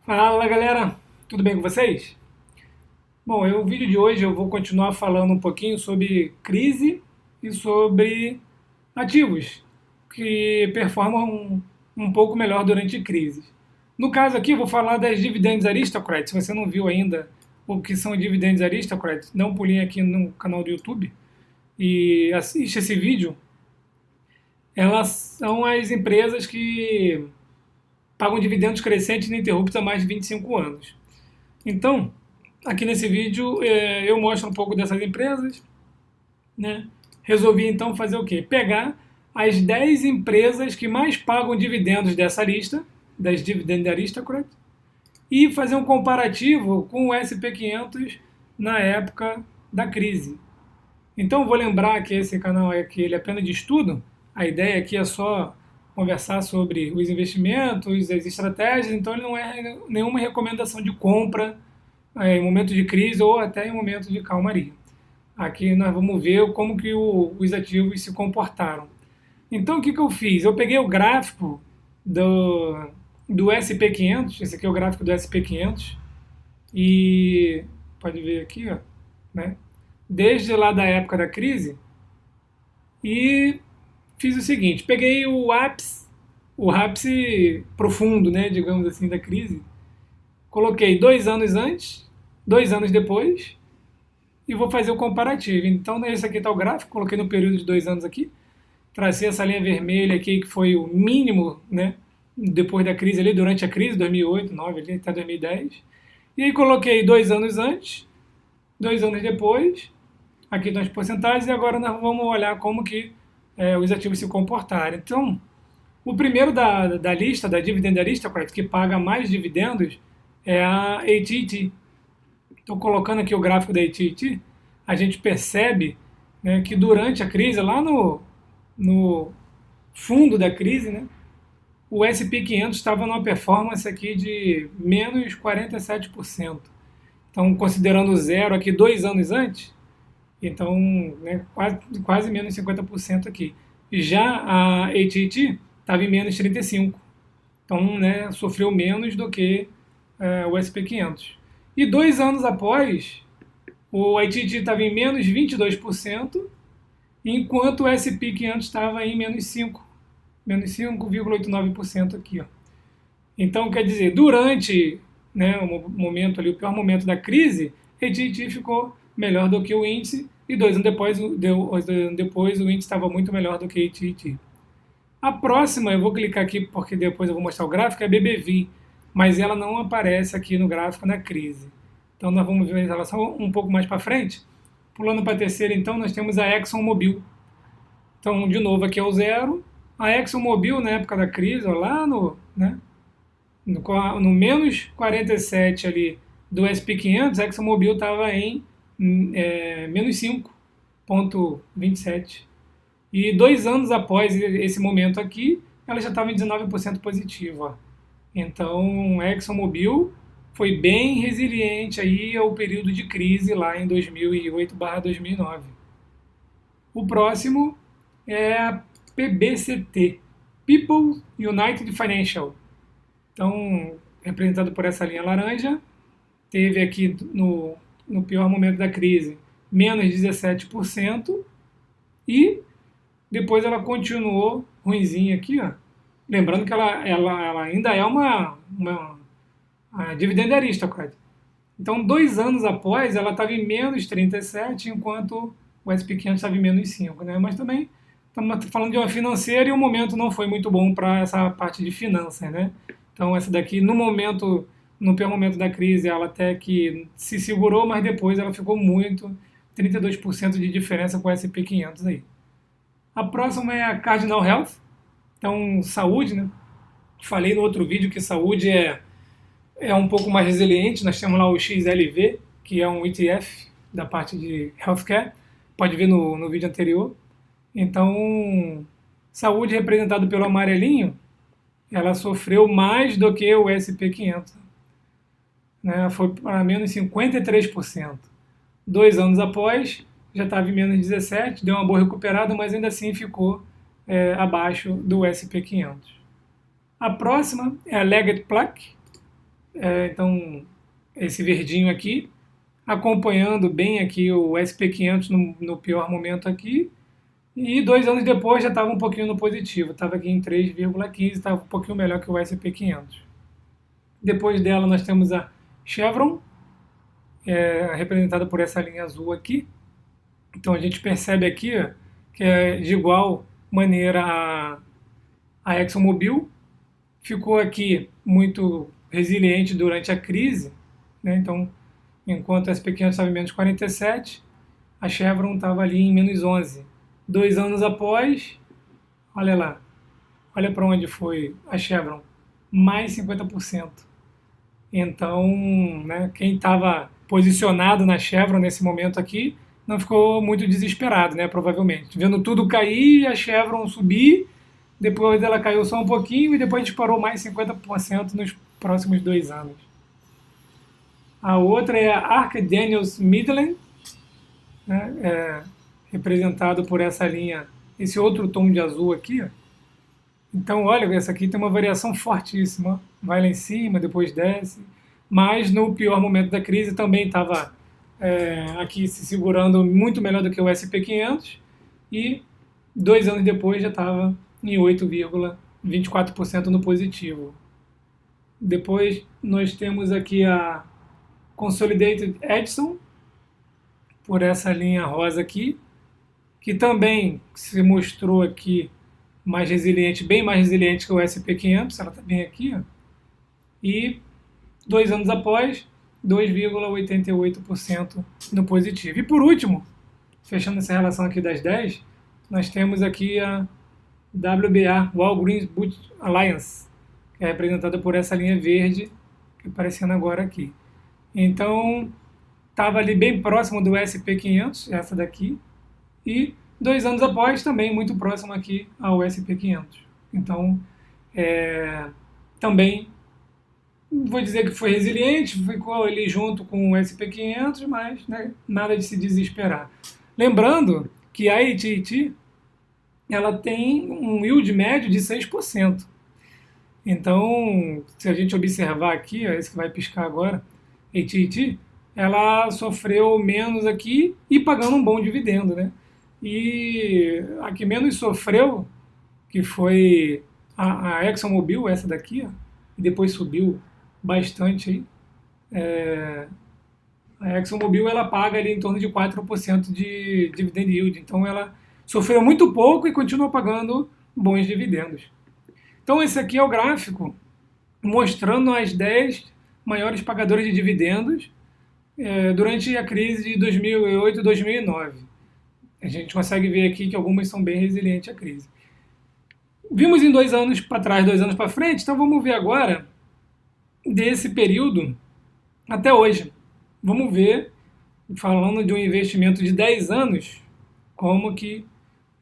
Fala galera, tudo bem com vocês? Bom, o vídeo de hoje eu vou continuar falando um pouquinho sobre crise e sobre ativos que performam um pouco melhor durante crises. No caso aqui, eu vou falar das dividendos aristocrats. Se você não viu ainda o que são dividendos aristocrats, dá um pulinho aqui no canal do YouTube e assiste esse vídeo. Elas são as empresas que pagam dividendos crescentes e ininterruptos há mais de 25 anos. Então, aqui nesse vídeo eu mostro um pouco dessas empresas, né? Resolvi então fazer o quê? Pegar as 10 empresas que mais pagam dividendos dessa lista, das Dividend Aristocrats, e fazer um comparativo com o SP500 na época da crise. Então vou lembrar que esse canal ele é apenas de estudo, a ideia aqui é só conversar sobre os investimentos, as estratégias, então ele não é nenhuma recomendação de compra em momento de crise ou até em momento de calmaria. Aqui nós vamos ver como que os ativos se comportaram. Então o que eu fiz? Eu peguei o gráfico do SP500, esse aqui é o gráfico do SP500, e pode ver aqui, ó, né? Desde lá da época da crise, e fiz o seguinte, peguei o ápice profundo, né, digamos assim, da crise, coloquei 2 anos antes, 2 anos depois, e vou fazer o comparativo. Então, esse aqui está o gráfico, coloquei no período de 2 anos aqui, tracei essa linha vermelha aqui, que foi o mínimo, né, depois da crise ali, durante a crise, 2008, 2009, ali, até 2010. E aí coloquei 2 anos antes, 2 anos depois, aqui estão as porcentagens, e agora nós vamos olhar como que os ativos se comportaram. Então, o primeiro da lista, da Dividend Aristocrat, que paga mais dividendos, é a AT&T. Estou colocando aqui o gráfico da AT&T, a gente percebe, né, que durante a crise, lá no fundo da crise, né, o SP500 estava numa performance aqui de menos 47%. Então, considerando o zero aqui 2 anos antes, então, né, quase menos 50% aqui. E já a AT&T estava em menos 35%. Então, né, sofreu menos do que o SP500. E 2 anos após, o AT&T estava em menos 22%, enquanto o SP500 estava em menos 5%, menos 5,89% aqui. Ó. Então, quer dizer, durante, né, o momento ali, o pior momento da crise, a AT&T ficou melhor do que o índice, e 2 anos depois o índice estava muito melhor do que a AT&T. A próxima, eu vou clicar aqui porque depois eu vou mostrar o gráfico, é a BBV, mas ela não aparece aqui no gráfico na crise. Então nós vamos ver em relação um pouco mais para frente. Pulando para a terceira, então, nós temos a ExxonMobil. Então, de novo, aqui é o zero. A ExxonMobil, na época da crise, ó, lá né, no menos 47 ali do SP500, a ExxonMobil estava em menos 5,27. E 2 anos após esse momento aqui, ela já estava em 19% positiva. Então, a ExxonMobil foi bem resiliente aí ao período de crise lá em 2008/2009. O próximo é a PBCT, People United Financial. Então, representado por essa linha laranja, teve aqui no pior momento da crise menos 17%, e depois ela continuou ruinzinha aqui, ó. Lembrando que ela ainda é uma dividend aristocrat. Então, 2 anos após, ela estava em menos 37, enquanto o SP500 estava em menos 5. Né? Mas também estamos falando de uma financeira e o momento não foi muito bom para essa parte de finanças. Né? Então, essa daqui, no pior momento da crise, ela até que se segurou, mas depois ela ficou muito, 32% de diferença com o SP500 aí. A próxima é a Cardinal Health, então saúde, né? Falei no outro vídeo que saúde é um pouco mais resiliente. Nós temos lá o XLV, que é um ETF da parte de healthcare, pode ver no vídeo anterior. Então, saúde representado pelo amarelinho, ela sofreu mais do que o SP500, né? Foi para menos 53%. 2 anos após, já estava em menos 17%, deu uma boa recuperada, mas ainda assim ficou abaixo do SP500. A próxima é a Leggett Plaque, Então, esse verdinho aqui, acompanhando bem aqui o SP500 no pior momento aqui, e 2 anos depois já estava um pouquinho no positivo, estava aqui em 3,15, estava um pouquinho melhor que o SP500. Depois dela nós temos a Chevron, representada por essa linha azul aqui. Então a gente percebe aqui que é de igual maneira a ExxonMobil, ficou aqui muito resiliente durante a crise, né? Então, enquanto a SP500 estava em menos 47, a Chevron estava ali em menos 11. 2 anos após, olha lá, olha para onde foi a Chevron, mais 50%. Então, né, quem estava posicionado na Chevron nesse momento aqui não ficou muito desesperado, né, provavelmente. Vendo tudo cair, a Chevron subir, depois ela caiu só um pouquinho e depois disparou mais 50% nos próximos 2 anos. A outra é a Ark Daniels Midland, né, representado por essa linha, esse outro tom de azul aqui. Ó. Então, olha, essa aqui tem uma variação fortíssima. Vai lá em cima, depois desce. Mas no pior momento da crise também estava aqui se segurando muito melhor do que o SP500 e 2 anos depois já estava em 8,24% no positivo. Depois nós temos aqui a Consolidated Edison, por essa linha rosa aqui, que também se mostrou aqui mais resiliente, bem mais resiliente que o SP500, ela está bem aqui, ó. E 2 anos após, 2,88% no positivo. E por último, fechando essa relação aqui das 10, nós temos aqui a WBA, Walgreens Boots Alliance, que é representada por essa linha verde, que é aparecendo agora aqui. Então, estava ali bem próximo do SP500, essa daqui, e 2 anos após também muito próximo aqui ao SP500. Então, também vou dizer que foi resiliente, ficou ali junto com o SP500, mas né, nada de se desesperar. Lembrando que a AT&T ela tem um yield médio de 6%. Então, se a gente observar aqui, ó, esse que vai piscar agora, AT&T, ela sofreu menos aqui e pagando um bom dividendo, né? E a que menos sofreu, que foi a ExxonMobil, essa daqui, ó, e depois subiu bastante aí. A ExxonMobil ela paga ali em torno de 4% de dividend yield, então ela sofreu muito pouco e continua pagando bons dividendos. Então esse aqui é o gráfico mostrando as 10 maiores pagadoras de dividendos durante a crise de 2008 e 2009. A gente consegue ver aqui que algumas são bem resilientes à crise. Vimos em 2 anos para trás, 2 anos para frente, então vamos ver agora desse período até hoje. Vamos ver, falando de um investimento de 10 anos, como que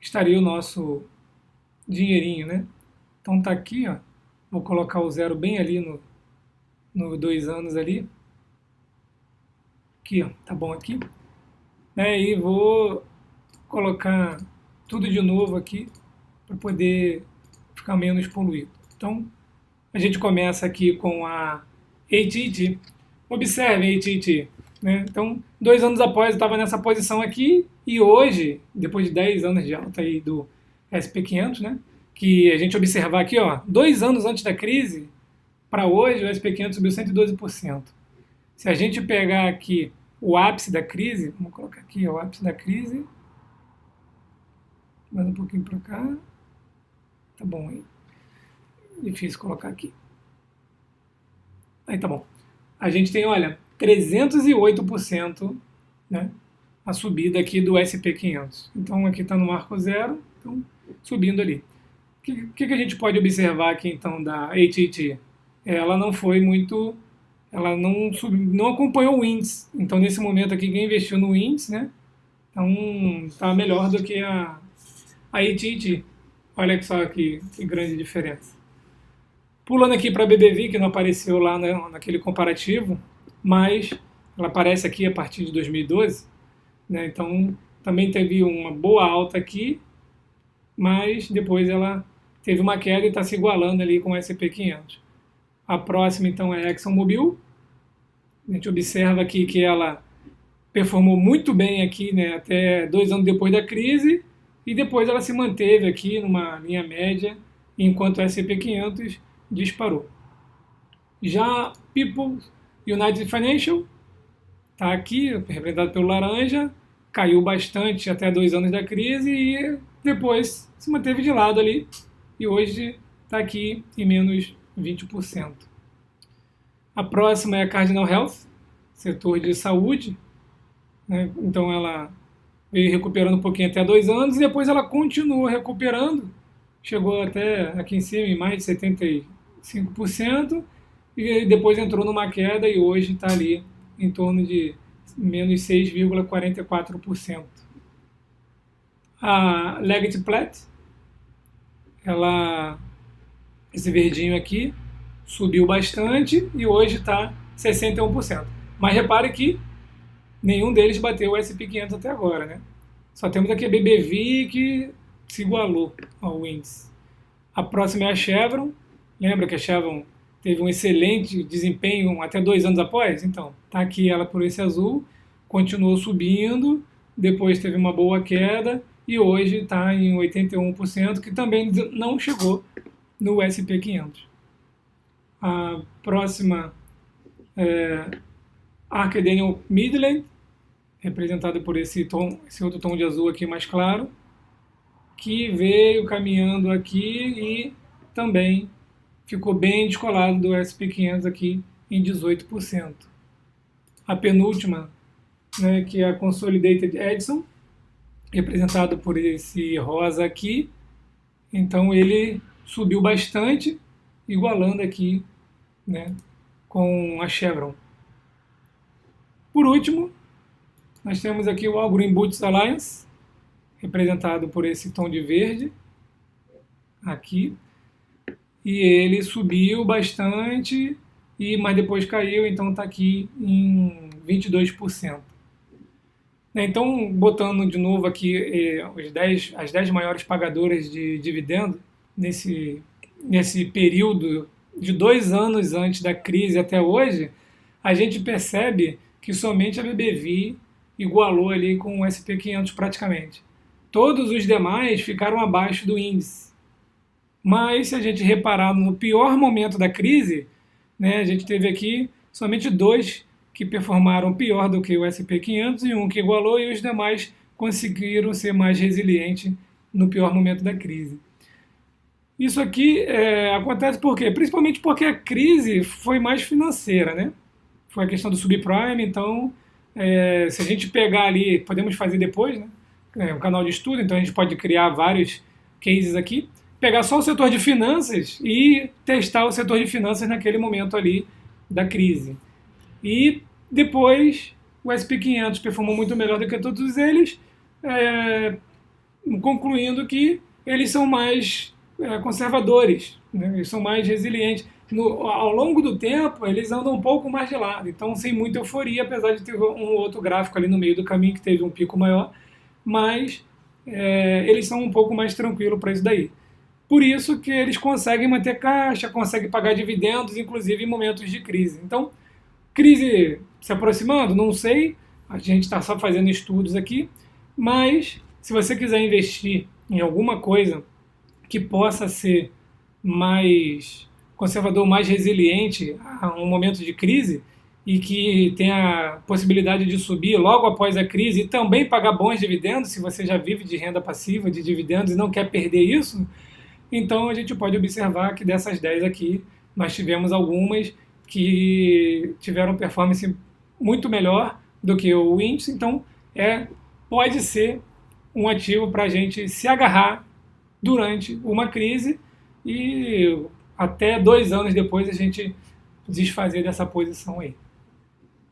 estaria o nosso dinheirinho, né? Então tá aqui, ó. Vou colocar o zero bem ali no 2 anos ali. Aqui, ó, tá bom aqui. E vou colocar tudo de novo aqui para poder ficar menos poluído. Então, a gente começa aqui com a AT&T. Observem a AT&T. Né? Então, 2 anos após eu estava nessa posição aqui e hoje, depois de 10 anos de alta aí do SP500, né? Que a gente observar aqui, ó, 2 anos antes da crise, para hoje o SP500 subiu 112%. Se a gente pegar aqui o ápice da crise, vamos colocar aqui ó, o ápice da crise, mais um pouquinho para cá, tá bom aí, difícil colocar aqui, aí tá bom. A gente tem, olha, 308%, né, a subida aqui do SP500. Então aqui está no marco zero, então subindo ali. O que a gente pode observar aqui então da AT&T? Ela não foi muito, ela não acompanhou o índice. Então nesse momento aqui quem investiu no índice, né? Então está melhor do que a AT&T. Olha só que grande diferença. Pulando aqui para a BBV, que não apareceu lá naquele comparativo, mas ela aparece aqui a partir de 2012, né? Então também teve uma boa alta aqui, mas depois ela teve uma queda e está se igualando ali com o SP500. A próxima, então, é a ExxonMobil. A gente observa aqui que ela performou muito bem aqui, né, até 2 anos depois da crise, e depois ela se manteve aqui numa linha média, enquanto o S&P 500 disparou. Já People United Financial está aqui, representado pelo laranja, caiu bastante até 2 anos da crise e depois se manteve de lado ali, e hoje está aqui em menos 20%. A próxima é a Cardinal Health, setor de saúde, né? Então ela veio recuperando um pouquinho até 2 anos e depois ela continuou recuperando, chegou até aqui em cima em mais de 75% e depois entrou numa queda e hoje está ali em torno de menos 6,44%. A Leggett Platt, esse verdinho aqui, subiu bastante e hoje está 61%. Mas repare que nenhum deles bateu o S&P 500 até agora, né? Só temos aqui a BBV que se igualou ao índice. A próxima é a Chevron. Lembra que a Chevron teve um excelente desempenho até 2 anos após? Então, está aqui ela por esse azul, continuou subindo, depois teve uma boa queda e hoje está em 81%, que também não chegou no S&P 500. A próxima é Archer Daniels Midland, representado por esse outro tom de azul aqui mais claro, que veio caminhando aqui e também ficou bem descolado do S&P 500 aqui em 18%. A penúltima, né, que é a Consolidated Edison, representado por esse rosa aqui, então ele subiu bastante, igualando aqui, né, com a Chevron. Por último, nós temos aqui o All Green Boots Alliance, representado por esse tom de verde, aqui, e ele subiu bastante, mas depois caiu, então está aqui em 22%. Então, botando de novo aqui as 10 maiores pagadoras de dividendo, nesse período de 2 anos antes da crise até hoje, a gente percebe que somente a BBV igualou ali com o S&P 500 praticamente. Todos os demais ficaram abaixo do índice. Mas se a gente reparar no pior momento da crise, né, a gente teve aqui somente 2 que performaram pior do que o S&P 500 e um que igualou, e os demais conseguiram ser mais resilientes no pior momento da crise. Isso aqui acontece por quê? Principalmente porque a crise foi mais financeira, né? Foi a questão do subprime, então se a gente pegar ali, podemos fazer depois, né? Um canal de estudo, então a gente pode criar vários cases aqui, pegar só o setor de finanças e testar o setor de finanças naquele momento ali da crise. E depois o S&P 500 performou muito melhor do que todos eles, concluindo que eles são mais conservadores, né? Eles são mais resilientes. Ao longo do tempo, eles andam um pouco mais de lado, então sem muita euforia, apesar de ter um outro gráfico ali no meio do caminho que teve um pico maior, mas eles são um pouco mais tranquilos para isso daí. Por isso que eles conseguem manter caixa, conseguem pagar dividendos, inclusive em momentos de crise. Então, crise se aproximando? Não sei, a gente está só fazendo estudos aqui, mas se você quiser investir em alguma coisa que possa ser mais conservador, mais resiliente a um momento de crise e que tenha a possibilidade de subir logo após a crise e também pagar bons dividendos, se você já vive de renda passiva, de dividendos e não quer perder isso, então a gente pode observar que dessas 10 aqui, nós tivemos algumas que tiveram performance muito melhor do que o índice, então pode ser um ativo para a gente se agarrar durante uma crise e até 2 anos depois a gente desfazer dessa posição aí.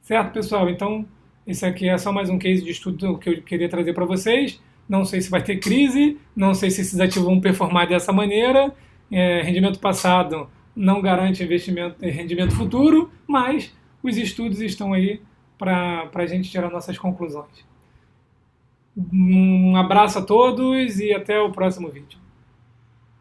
Certo, pessoal? Então, esse aqui é só mais um case de estudo que eu queria trazer para vocês. Não sei se vai ter crise, não sei se esses ativos vão performar dessa maneira. Rendimento passado não garante rendimento futuro, mas os estudos estão aí para a gente tirar nossas conclusões. Um abraço a todos e até o próximo vídeo.